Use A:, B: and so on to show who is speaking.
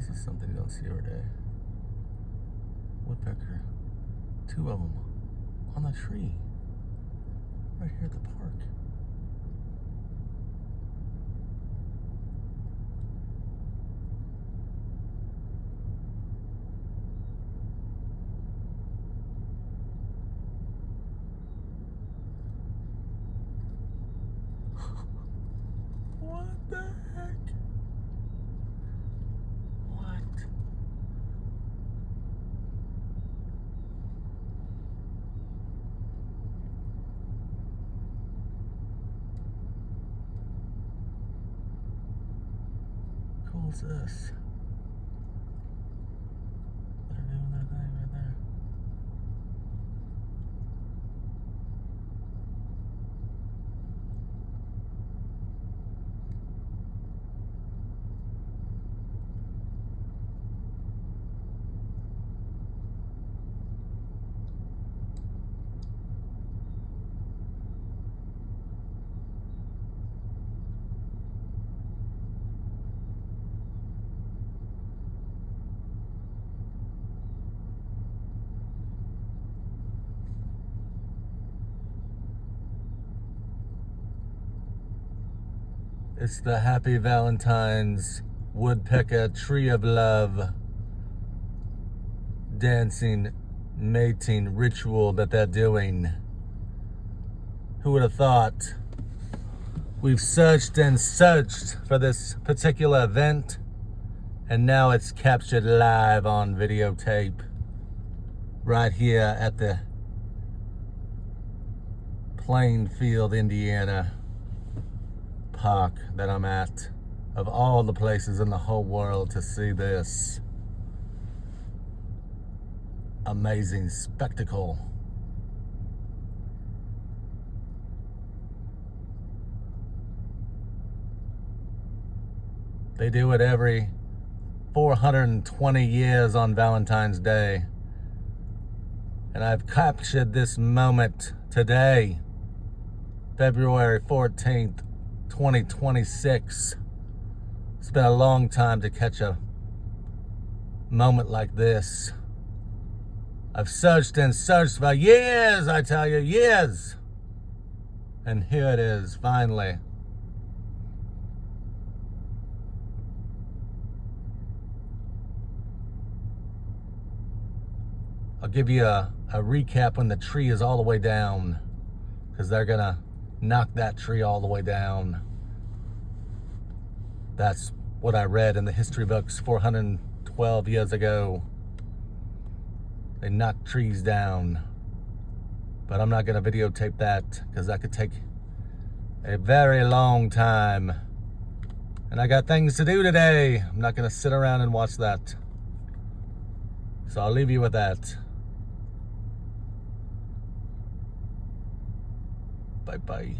A: this is something you don't see every day. Woodpecker. 2 of them on the tree. Right here at the park. What the heck? What? How cool is this? They're doing their thing right there. It's the Happy Valentine's Woodpecker Tree of Love dancing, mating ritual that they're doing. Who would have thought? We've searched and searched for this particular event, and now it's captured live on videotape right here at the Plainfield, Indiana park that I'm at, of all the places in the whole world to see this amazing spectacle. They do it every 420 years on Valentine's Day. And I've captured this moment today, February 14th, 2026. It's been a long time to catch a moment like this. I've searched and searched for years, I tell you, years. And here it is, finally. I'll give you a recap when the tree is all the way down, because they're gonna knock that tree all the way down. That's what I read in the history books 412 years ago. They knock trees down. But I'm not gonna videotape that, because that could take a very long time. And I got things to do today. I'm not gonna sit around and watch that. So I'll leave you with that. Bye-bye.